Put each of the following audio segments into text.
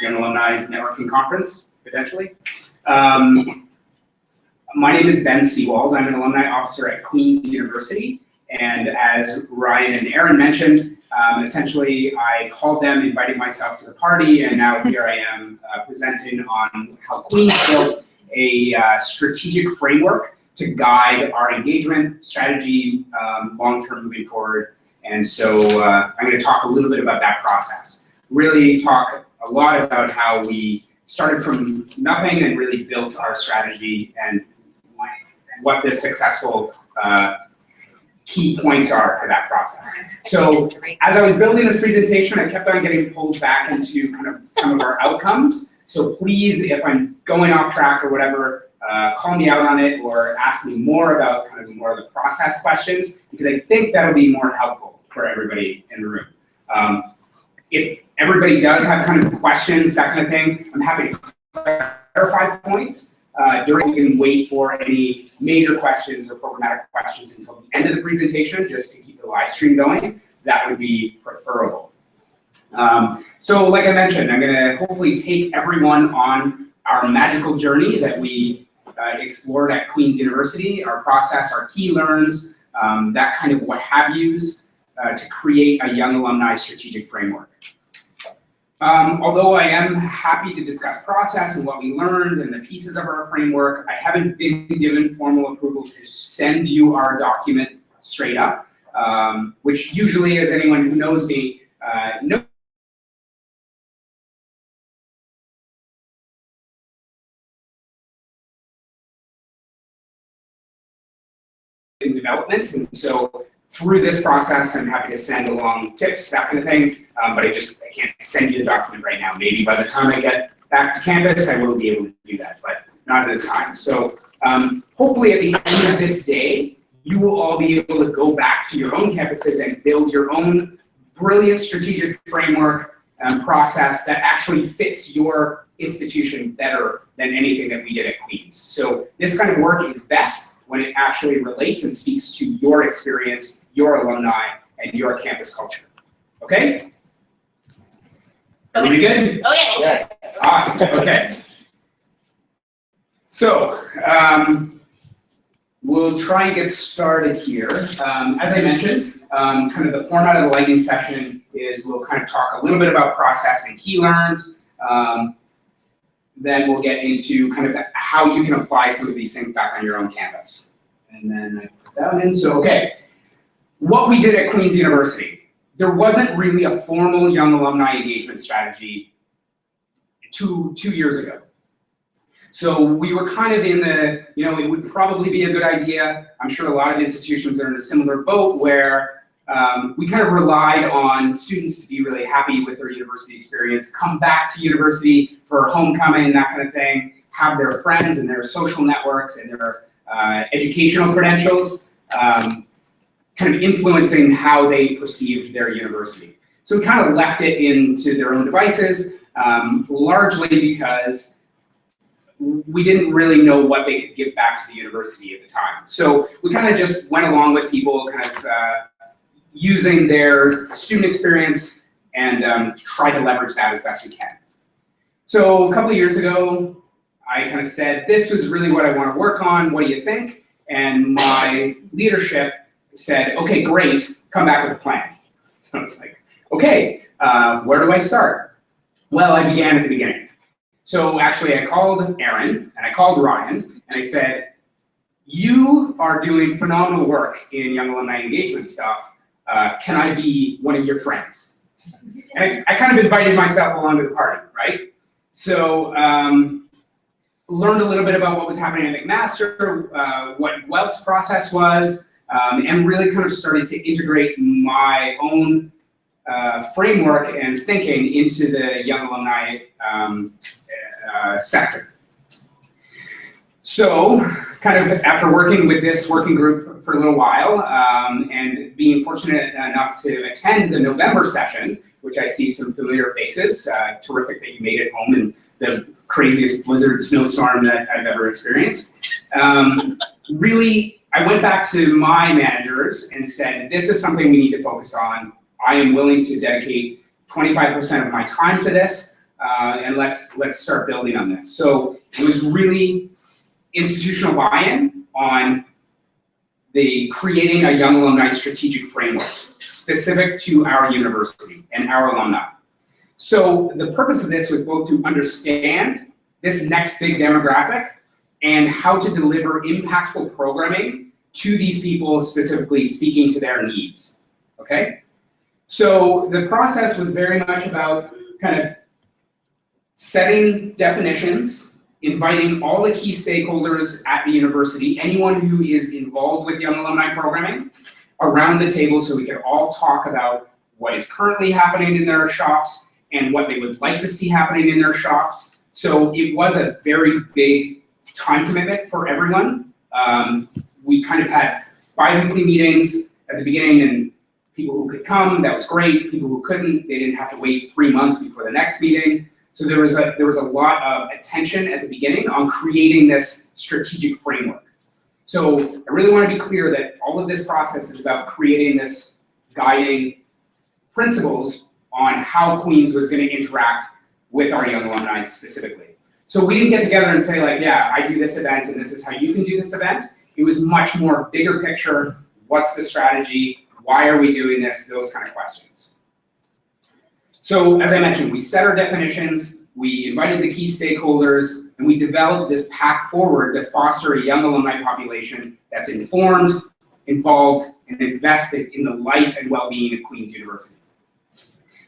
Young Alumni Networking Conference, potentially. My name is Ben Seewald. I'm an alumni officer at Queen's University. And as Ryan and Aaron mentioned, essentially I called them, invited myself to the party, and now here I am presenting on how Queen's built a strategic framework to guide our engagement strategy long-term moving forward. And so I'm going to talk a little bit about that process. Really talk a lot about how we started from nothing and really built our strategy and what the successful key points are for that process. So as I was building this presentation, I kept on getting pulled back into kind of some of our outcomes. So please, if I'm going off track or whatever, call me out on it or ask me more about kind of more of the process questions, because I think that'll be more helpful for everybody in the room. If everybody does have kind of questions, that kind of thing, I'm happy to clarify points. We can wait for any major questions or programmatic questions until the end of the presentation, just to keep the live stream going. That would be preferable. So like I mentioned, I'm going to hopefully take everyone on our magical journey that we explored at Queen's University, our process, our key learns, that kind of what have yous to create a young alumni strategic framework. Although I am happy to discuss process and what we learned and the pieces of our framework, I haven't been given formal approval to send you our document straight up, which usually, as anyone who knows me, knows in development. And so through this process, I'm happy to send along tips, that kind of thing, but I can't send you the document right now. Maybe by the time I get back to campus, I will be able to do that, but not at the time. So hopefully at the end of this day, you will all be able to go back to your own campuses and build your own brilliant strategic framework and process that actually fits your institution better than anything that we did at Queen's. So this kind of work is best when it actually relates and speaks to your experience, your alumni, and your campus culture. Okay? Everybody good? Oh yeah. Yes. Awesome. Okay. So we'll try and get started here. As I mentioned, kind of the format of the lightning session is we'll kind of talk a little bit about process and key learns. Then we'll get into kind of how you can apply some of these things back on your own campus. And then I put that in. So, okay, what we did at Queen's University. There wasn't really a formal young alumni engagement strategy two years ago. So we were kind of in the, it would probably be a good idea. I'm sure a lot of institutions are in a similar boat where we kind of relied on students to be really happy with their university experience, come back to university for homecoming, that kind of thing, have their friends and their social networks and their educational credentials kind of influencing how they perceived their university. So we kind of left it into their own devices, largely because we didn't really know what they could give back to the university at the time. So we kind of just went along with people kind of using their student experience and try to leverage that as best we can. So a couple of years ago, I kind of said, this is really what I want to work on, what do you think? And my leadership said, okay, great, come back with a plan. So I was like, okay, where do I start? Well, I began at the beginning. So actually I called Aaron and I called Ryan and I said, you are doing phenomenal work in young alumni engagement stuff. Can I be one of your friends? And I kind of invited myself along to the party, right? So learned a little bit about what was happening at McMaster, what Guelph's process was, and really kind of started to integrate my own framework and thinking into the young alumni sector. So kind of after working with this working group for a little while and being fortunate enough to attend the November session, which I see some familiar faces, terrific that you made it home in the craziest blizzard snowstorm that I've ever experienced. Really, I went back to my managers and said, this is something we need to focus on. I am willing to dedicate 25% of my time to this. and let's start building on this. So it was really institutional buy-in on the creating a young alumni strategic framework specific to our university and our alumni. So the purpose of this was both to understand this next big demographic and how to deliver impactful programming to these people, specifically speaking to their needs, okay? So the process was very much about kind of setting definitions, inviting all the key stakeholders at the university, anyone who is involved with young alumni programming, around the table so we could all talk about what is currently happening in their shops and what they would like to see happening in their shops. So it was a very big time commitment for everyone. We kind of had bi-weekly meetings at the beginning, and people who could come, that was great. People who couldn't, they didn't have to wait 3 months before the next meeting. So there was a lot of attention at the beginning on creating this strategic framework. So I really want to be clear that all of this process is about creating this guiding principles on how Queens was going to interact with our young alumni specifically. So we didn't get together and say like, yeah, I do this event and this is how you can do this event. It was much more bigger picture. What's the strategy? Why are we doing this? Those kind of questions. So as I mentioned, we set our definitions, we invited the key stakeholders, and we developed this path forward to foster a young alumni population that's informed, involved, and invested in the life and well-being of Queen's University.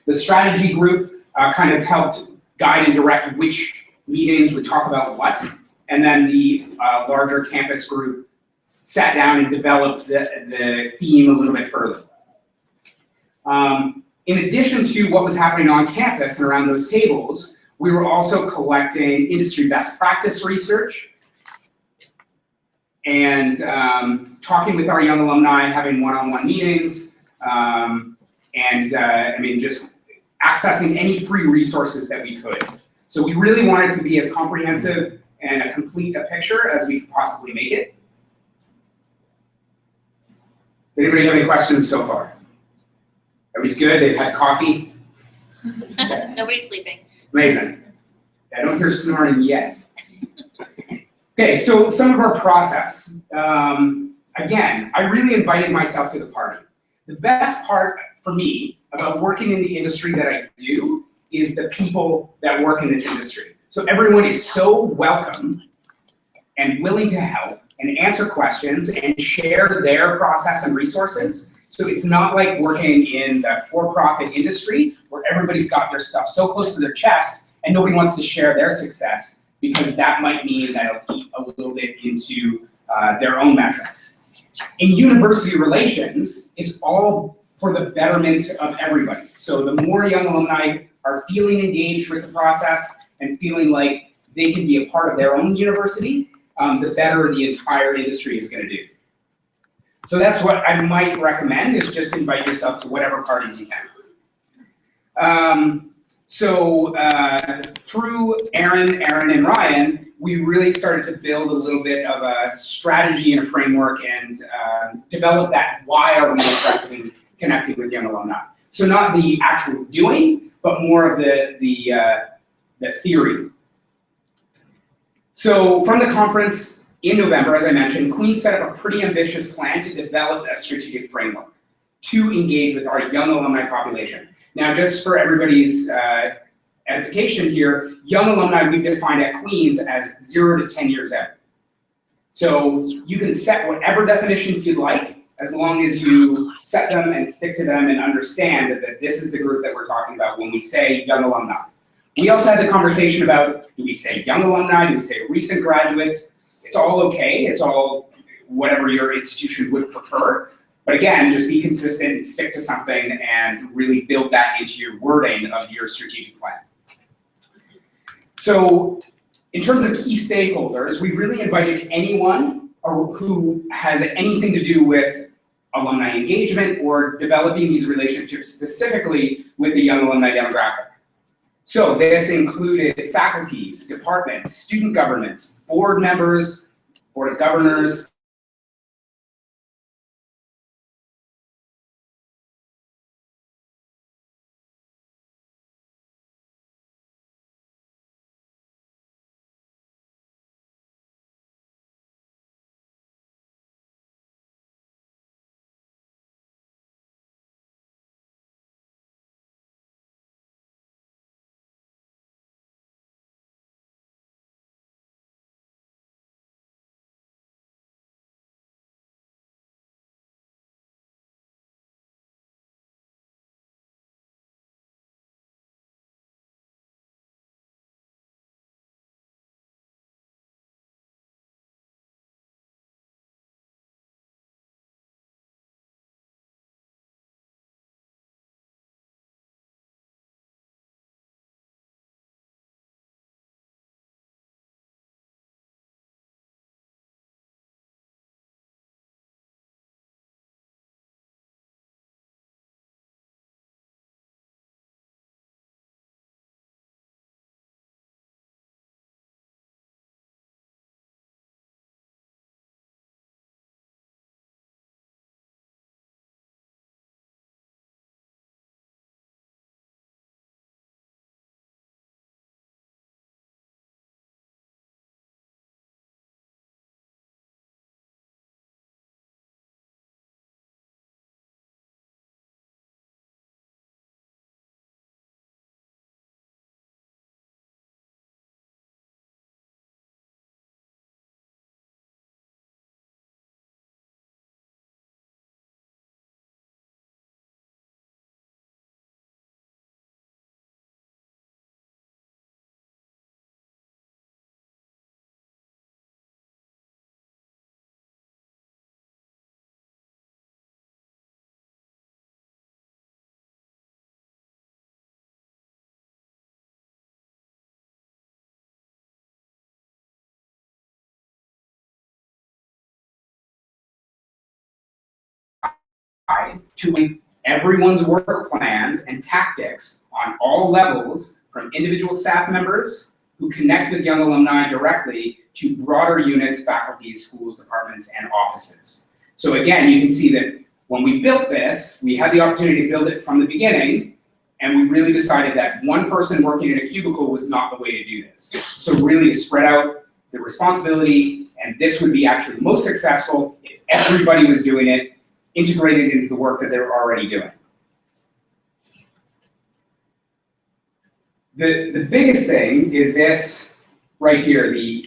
The strategy group kind of helped guide and direct which meetings would talk about what, and then the larger campus group sat down and developed the theme a little bit further. In addition to what was happening on campus and around those tables, we were also collecting industry best practice research and talking with our young alumni, having one-on-one meetings, I mean, just accessing any free resources that we could. So we really wanted to be as comprehensive and a complete a picture as we could possibly make it. Does anybody have any questions so far? Everybody's good? They've had coffee? Nobody's sleeping. Amazing. I don't hear snoring yet. Okay, so some of our process. Again, I really invited myself to the party. The best part for me about working in the industry that I do is the people that work in this industry. So everyone is so welcome and willing to help and answer questions and share their process and resources. So it's not like working in the for-profit industry where everybody's got their stuff so close to their chest and nobody wants to share their success because that might mean that it'll eat a little bit into their own metrics. In university relations, it's all for the betterment of everybody. So the more young alumni are feeling engaged with the process and feeling like they can be a part of their own university, the better the entire industry is going to do. So that's what I might recommend, is just invite yourself to whatever parties you can. Through Aaron, and Ryan, we really started to build a little bit of a strategy and a framework and develop that why are we interested in connecting with young alumni. So not the actual doing, but more of the theory. So from the conference in November, as I mentioned, Queen set up a pretty ambitious plan to develop a strategic framework to engage with our young alumni population. Now, just for everybody's edification here, young alumni we've defined at Queen's as 0 to 10 years out. So you can set whatever definitions you'd like, as long as you set them and stick to them and understand that this is the group that we're talking about when we say young alumni. We also had the conversation about, do we say young alumni, do we say recent graduates? It's all okay, it's all whatever your institution would prefer. But again, just be consistent and stick to something and really build that into your wording of your strategic plan. So in terms of key stakeholders, we really invited anyone who has anything to do with alumni engagement or developing these relationships specifically with the young alumni demographic. So this included faculties, departments, student governments, board members, board of governors, to everyone's work plans and tactics on all levels, from individual staff members who connect with young alumni directly to broader units, faculties, schools, departments, and offices. So again, you can see that when we built this, we had the opportunity to build it from the beginning, and we really decided that one person working in a cubicle was not the way to do this. So really to spread out the responsibility, and this would be actually most successful if everybody was doing it, integrated into the work that they're already doing. The biggest thing is this right here. The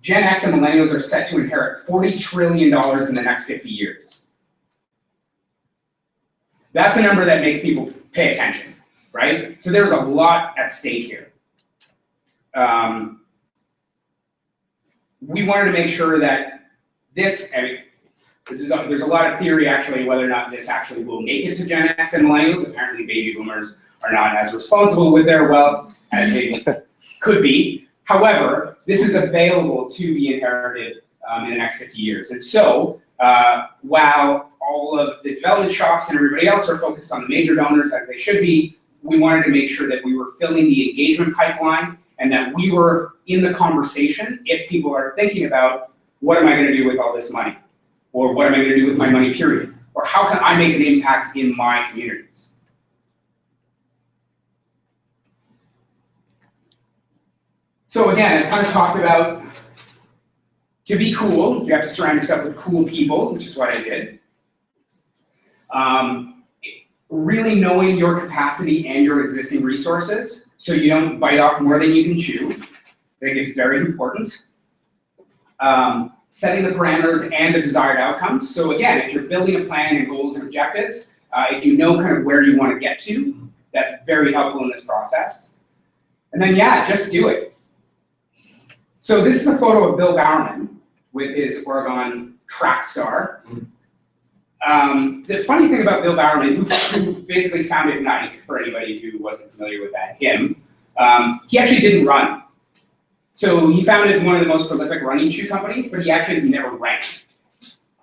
Gen X and millennials are set to inherit $40 trillion in the next 50 years. That's a number that makes people pay attention, right? So there's a lot at stake here. We wanted to make sure that this, there's a lot of theory actually whether or not this actually will make it to Gen X and millennials. Apparently baby boomers are not as responsible with their wealth as they could be. However, this is available to be inherited in the next 50 years. And so, while all of the development shops and everybody else are focused on the major donors as they should be, we wanted to make sure that we were filling the engagement pipeline and that we were in the conversation if people are thinking about, what am I going to do with all this money? Or what am I going to do with my money, period? Or how can I make an impact in my communities? So again, I kind of talked about, to be cool, you have to surround yourself with cool people, which is what I did. Really knowing your capacity and your existing resources, so you don't bite off more than you can chew. I think it's very important. Setting the parameters and the desired outcomes. So again, if you're building a plan and goals and objectives, if you know kind of where you want to get to, that's very helpful in this process. And then yeah, just do it. So this is a photo of Bill Bowerman with his Oregon track star. The funny thing about Bill Bowerman, who basically founded Nike, for anybody who wasn't familiar with that, he actually didn't run. So he founded one of the most prolific running shoe companies, but he actually never ran.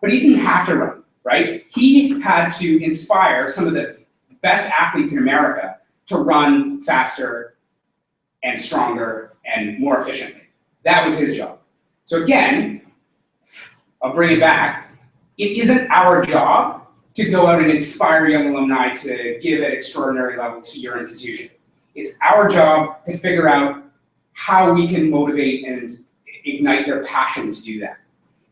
But he didn't have to run, right? He had to inspire some of the best athletes in America to run faster and stronger and more efficiently. That was his job. So again, I'll bring it back. It isn't our job to go out and inspire young alumni to give at extraordinary levels to your institution. It's our job to figure out how we can motivate and ignite their passion to do that.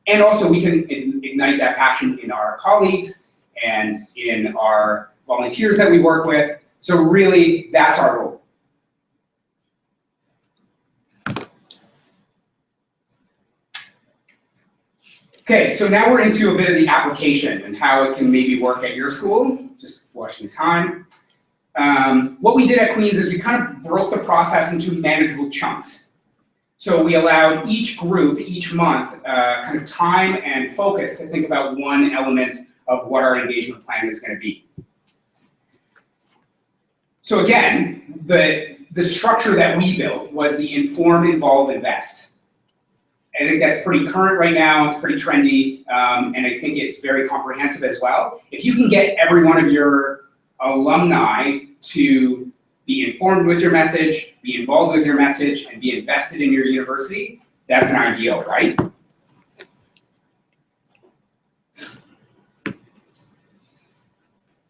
And also we can ignite that passion in our colleagues and in our volunteers that we work with. So really, that's our role. Okay, so now we're into a bit of the application and how it can maybe work at your school. Just watching the time. What we did at Queen's is we kind of broke the process into manageable chunks. So we allowed each group, each month, kind of time and focus to think about one element of what our engagement plan is going to be. So again, the structure that we built was the inform, involve, invest. I think that's pretty current right now, it's pretty trendy, and I think it's very comprehensive as well. If you can get every one of your alumni to be informed with your message, be involved with your message, and be invested in your university, that's an ideal, right?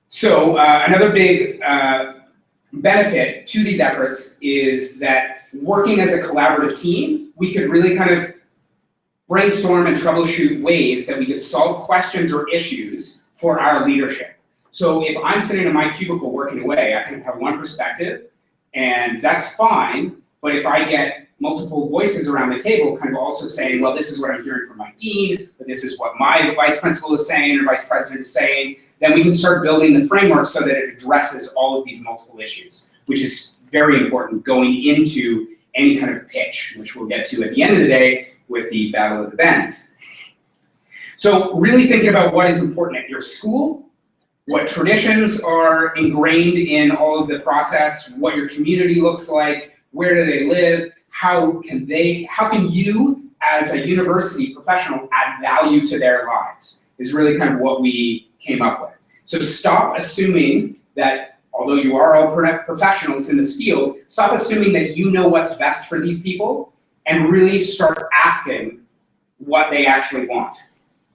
So another big benefit to these efforts is that working as a collaborative team, we could really kind of brainstorm and troubleshoot ways that we could solve questions or issues for our leadership. So if I'm sitting in my cubicle working away, I can have one perspective, and that's fine, but if I get multiple voices around the table kind of also saying, well, this is what I'm hearing from my dean, or this is what my vice principal is saying, or vice president is saying, then we can start building the framework so that it addresses all of these multiple issues, which is very important going into any kind of pitch, which we'll get to at the end of the day with the Battle of the Bends. So really thinking about what is important at your school, what traditions are ingrained in all of the process, what your community looks like, where do they live, how can you as a university professional add value to their lives is really kind of what we came up with. So stop assuming that, although you are all professionals in this field, stop assuming that you know what's best for these people and really start asking what they actually want.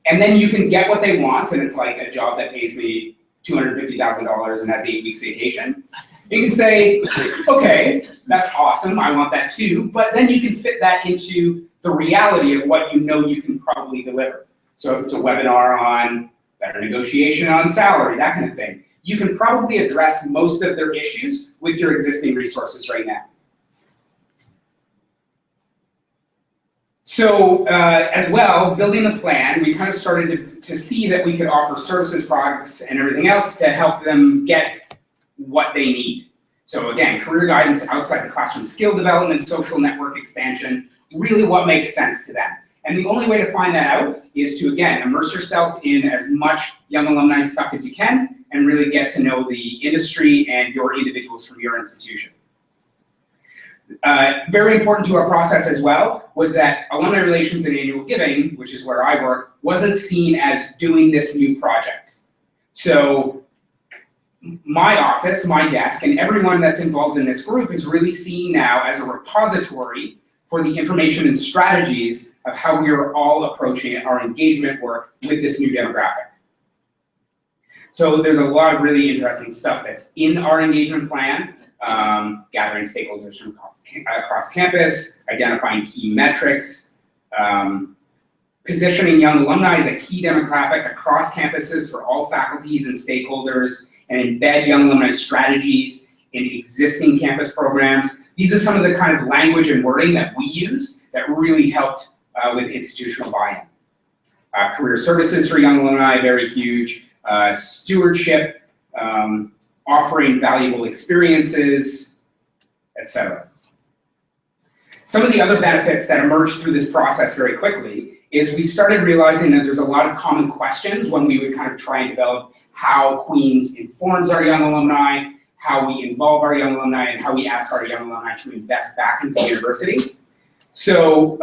And then you can get what they want, and it's like a job that pays me $250,000 and has 8 weeks vacation. You can say, okay, that's awesome, I want that too, but then you can fit that into the reality of what you know you can probably deliver. So if it's a webinar on better negotiation on salary, that kind of thing, you can probably address most of their issues with your existing resources right now. So as well, building the plan, we kind of started to see that we could offer services, products, and everything else to help them get what they need. So again, career guidance, outside the classroom skill development, social network expansion, really what makes sense to them. And the only way to find that out is to, again, immerse yourself in as much young alumni stuff as you can and really get to know the industry and your individuals from your institution. Very important to our process as well was that alumni relations and annual giving, which is where I work, wasn't seen as doing this new project. So my office, my desk, and everyone that's involved in this group is really seen now as a repository for the information and strategies of how we are all approaching our engagement work with this new demographic. So there's a lot of really interesting stuff that's in our engagement plan, gathering stakeholders from across campus, identifying key metrics, positioning young alumni as a key demographic across campuses for all faculties and stakeholders, and embed young alumni strategies in existing campus programs. These are some of the kind of language and wording that we use that really helped with institutional buy-in. Career services for young alumni, very huge. Stewardship, offering valuable experiences, etc. Some of the other benefits that emerged through this process very quickly is we started realizing that there's a lot of common questions when we would kind of try and develop how Queen's informs our young alumni, how we involve our young alumni, and how we ask our young alumni to invest back into the university. So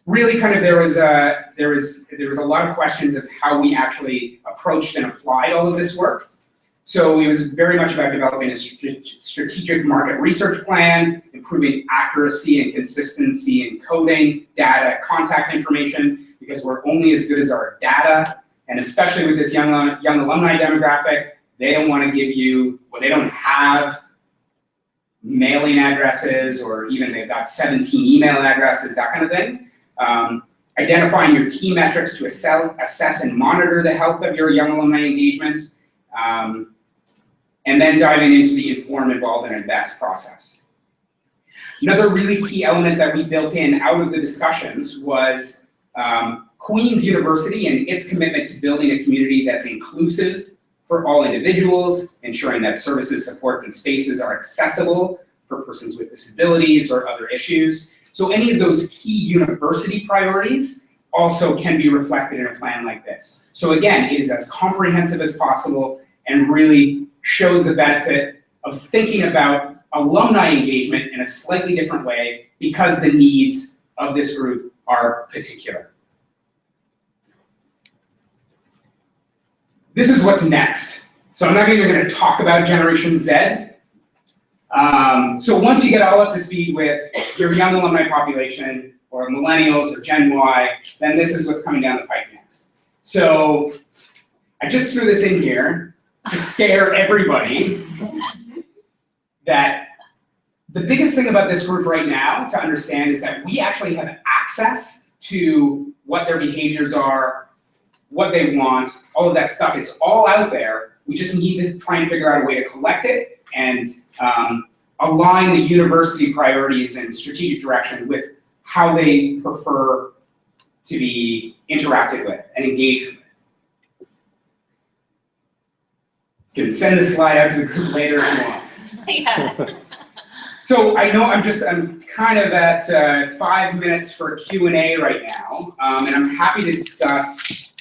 really kind of there was a lot of questions of how we actually approached and applied all of this work. So it was very much about developing a strategic market research plan, improving accuracy and consistency in coding, data, contact information, because we're only as good as our data, and especially with this young alumni demographic, they don't want to give you, well, they don't have mailing addresses, or even they've got 17 email addresses, that kind of thing. Identifying your key metrics to assess and monitor the health of your young alumni engagement, and then diving into the inform, involve, and invest process. Another really key element that we built in out of the discussions was Queen's University and its commitment to building a community that's inclusive for all individuals, ensuring that services, supports, and spaces are accessible for persons with disabilities or other issues. So any of those key university priorities also can be reflected in a plan like this. So again, it is as comprehensive as possible and really shows the benefit of thinking about alumni engagement in a slightly different way because the needs of this group are particular. This is what's next. So I'm not even going to talk about Generation Z. So once you get all up to speed with your young alumni population, or millennials, or Gen Y, then this is what's coming down the pipe next. So I just threw this in here to scare everybody that the biggest thing about this group right now to understand is that we actually have access to what their behaviors are, what they want, all of that stuff is all out there. We just need to try and figure out a way to collect it and align the university priorities and strategic direction with how they prefer to be interacted with and engaged with. You can send this slide out to the group later if you want. Yeah. So I know I'm kind of at 5 minutes for Q&A right now, and I'm happy to discuss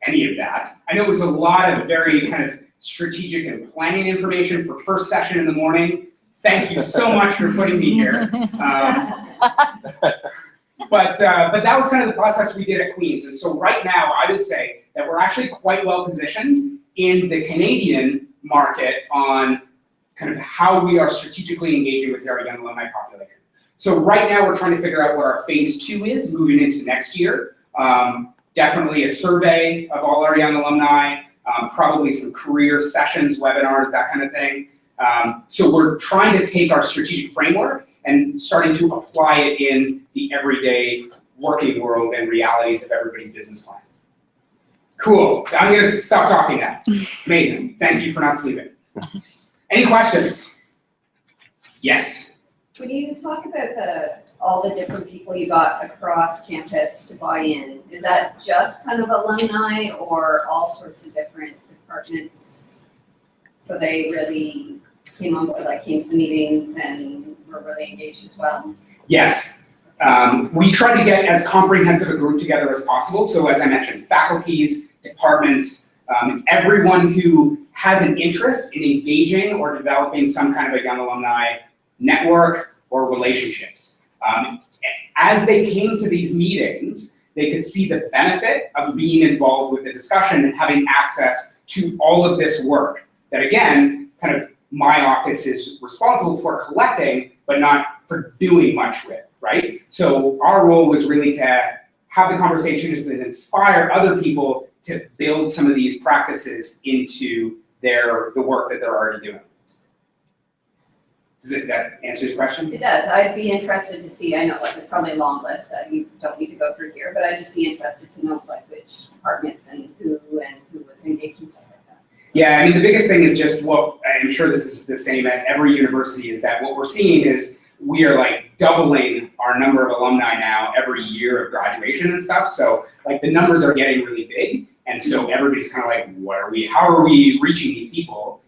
any of that. I know it was a lot of very kind of strategic and planning information for first session in the morning. Thank you so much for putting me here. But that was kind of the process we did at Queen's. And so right now, I would say that we're actually quite well positioned in the Canadian market on kind of how we are strategically engaging with our young alumni population. So right now we're trying to figure out what our phase 2 is moving into next year. Definitely a survey of all our young alumni, probably some career sessions, webinars, that kind of thing. So we're trying to take our strategic framework and starting to apply it in the everyday working world and realities of everybody's business plan. Cool, I'm gonna stop talking now. Amazing, thank you for not sleeping. Any questions? Yes? When you talk about all the different people you got across campus to buy in, is that just kind of alumni or all sorts of different departments? So they really came on board, like came to the meetings and were really engaged as well? Yes. We try to get as comprehensive a group together as possible. So as I mentioned, faculties, departments, everyone who has an interest in engaging or developing some kind of a young alumni network or relationships. As they came to these meetings, they could see the benefit of being involved with the discussion and having access to all of this work that, again, kind of my office is responsible for collecting, but not for doing much with, right? So our role was really to have the conversations and inspire other people to build some of these practices into the work that they're already doing. Does that answer your question? It does. I'd be interested to see, I know like there's probably a long list that you don't need to go through here, but I'd just be interested to know like which departments and who was engaged and stuff like that. So. Yeah, I mean the biggest thing is just what, I'm sure this is the same at every university, is that what we're seeing is we are like doubling our number of alumni now every year of graduation and stuff. So like the numbers are getting really big. And so everybody's kind of like, how are we reaching these people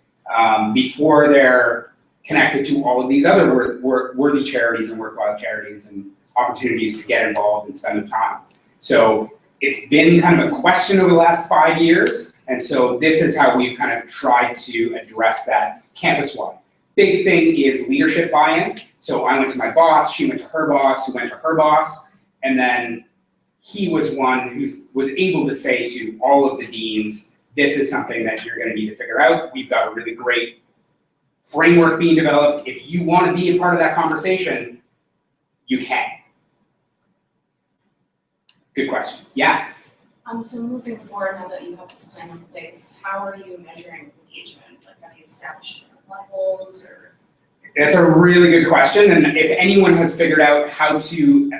before they're connected to all of these other worthy charities and worthwhile charities and opportunities to get involved and spend the time. So it's been kind of a question over the last 5 years, and so this is how we've kind of tried to address that campus-wide. Big thing is leadership buy-in. So I went to my boss, she went to her boss, who went to her boss, and then he was one who was able to say to all of the deans, this is something that you're gonna need to figure out. We've got a really great framework being developed. If you want to be a part of that conversation, you can. Good question. Yeah? So moving forward, now that you have this plan in place, how are you measuring engagement? Like, have you established different levels or? That's a really good question, and if anyone has figured out how to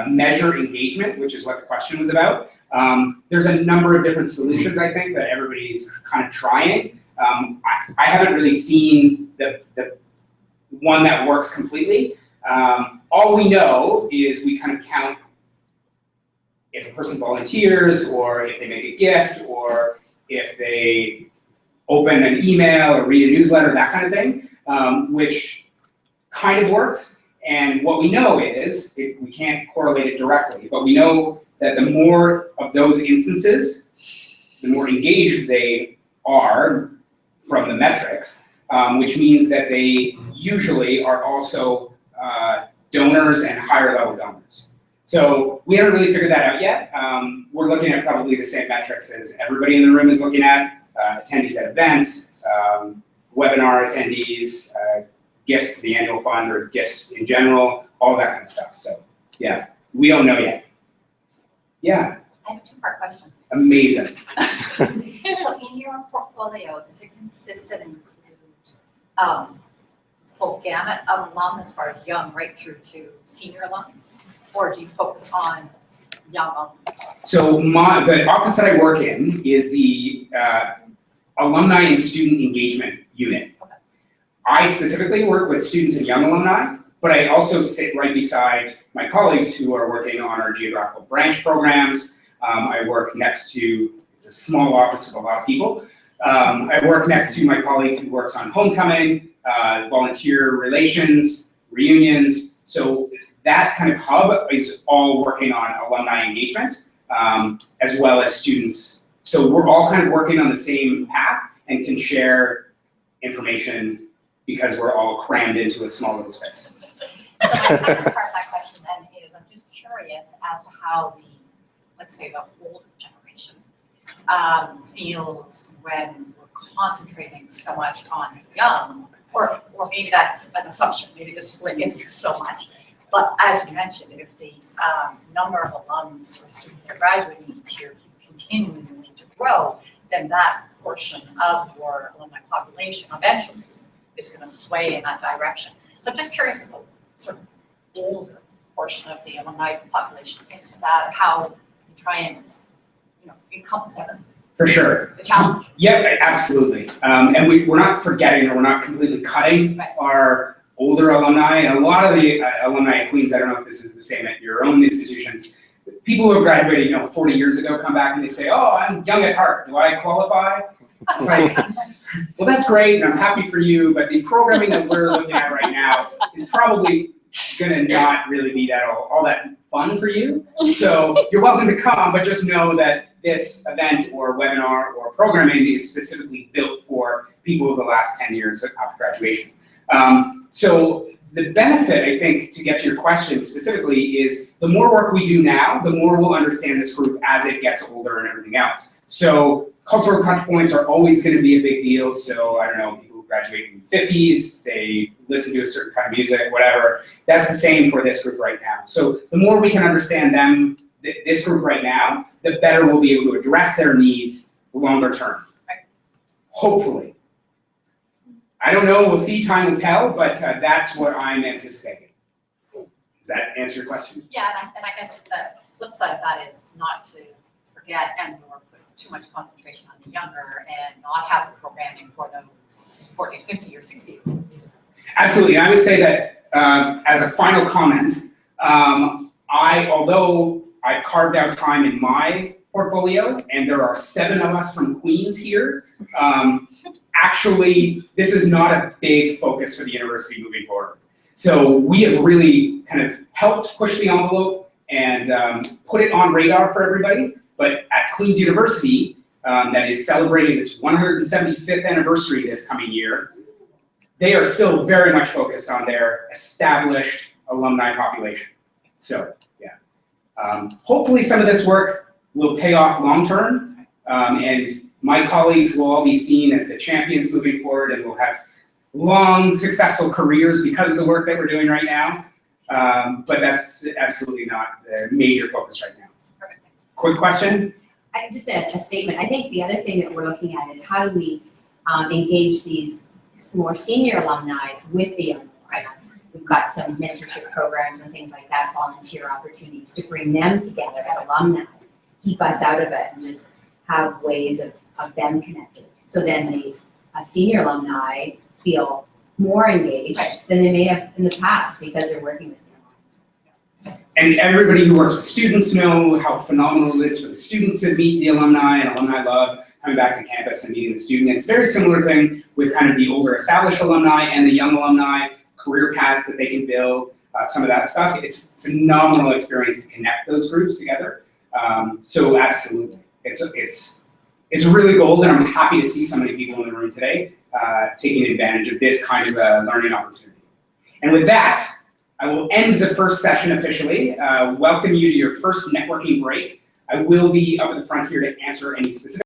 measure engagement, which is what the question was about, there's a number of different solutions, I think, that everybody's kind of trying. I haven't really seen the one that works completely. All we know is we kind of count if a person volunteers, or if they make a gift, or if they open an email or read a newsletter, that kind of thing, which kind of works. And what we know is, we can't correlate it directly, but we know that the more of those instances, the more engaged they are from the metrics, which means that they usually are also donors and higher level donors. So we haven't really figured that out yet. We're looking at probably the same metrics as everybody in the room is looking at, attendees at events, webinar attendees, gifts to the annual fund or gifts in general, all that kind of stuff. So yeah, we don't know yet. Yeah. I have a two-part question. Amazing. So in your portfolio, does it consist and include full gamut of alum as far as young right through to senior alums? Or do you focus on young alum? So the office that I work in is the Alumni and Student Engagement Unit. Okay. I specifically work with students and young alumni, but I also sit right beside my colleagues who are working on our geographical branch programs. I work next to, it's a small office with a lot of people. I work next to my colleague who works on homecoming, volunteer relations, reunions. So that kind of hub is all working on alumni engagement, as well as students. So we're all kind of working on the same path and can share information because we're all crammed into a small little space. So my second part of that question then is, I'm just curious as to how the, let's say the older generation feels when we're concentrating so much on young, or maybe that's an assumption, maybe the split isn't so much. But as you mentioned, if the number of alums or students that are graduating each year keep continuing to grow, then that portion of your alumni population eventually is going to sway in that direction. So I'm just curious what the sort of older portion of the alumni population thinks of that, or how you try and encompass that. For sure. The challenge. Yeah, absolutely. And we're not forgetting, or we're not completely cutting Right. our older alumni. And a lot of the alumni at Queens, I don't know if this is the same at your own institutions, people who have graduated 40 years ago come back and they say, oh, I'm young at heart, do I qualify? It's like, well, that's great, and I'm happy for you, but the programming that we're looking at right now is probably gonna not really be all that fun for you. So you're welcome to come, but just know that this event or webinar or programming is specifically built for people of the last 10 years after graduation. So the benefit, I think, to get to your question specifically, is the more work we do now, the more we'll understand this group as it gets older and everything else. So cultural touch points are always going to be a big deal. So I don't know, people who graduate in the 50s, they listen to a certain kind of music, whatever. That's the same for this group right now. So the more we can understand them, this group right now, the better we'll be able to address their needs longer term. Hopefully. I don't know, we'll see, time will tell, but that's what I'm anticipating. Does that answer your question? Yeah, and I guess the flip side of that is not to forget and or put too much concentration on the younger and not have the programming for those 40, 50, or 60-year-olds. Absolutely, I would say that as a final comment, although I've carved out time in my portfolio, and there are 7 of us from Queens here, actually, this is not a big focus for the university moving forward. So we have really kind of helped push the envelope and put it on radar for everybody. But at Queens University, that is celebrating its 175th anniversary this coming year, they are still very much focused on their established alumni population. So, yeah. Hopefully some of this work will pay off long term, and my colleagues will all be seen as the champions moving forward, and will have long, successful careers because of the work that we're doing right now. But that's absolutely not the major focus right now. Perfect. Quick question? Just a statement. I think the other thing that we're looking at is how do we engage these more senior alumni with the alumni. We've got some mentorship programs and things like that, volunteer opportunities to bring them together as alumni, keep us out of it, and just have ways of them connected. So then the senior alumni feel more engaged than they may have in the past because they're working with the alumni. And everybody who works with students know how phenomenal it is for the student to meet the alumni, and alumni love coming back to campus and meeting the student. It's a very similar thing with kind of the older established alumni and the young alumni, career paths that they can build, some of that stuff. It's a phenomenal experience to connect those groups together. So absolutely, it's really gold, and I'm happy to see so many people in the room today taking advantage of this kind of a learning opportunity. And with that, I will end the first session officially, welcome you to your first networking break. I will be up at the front here to answer any specific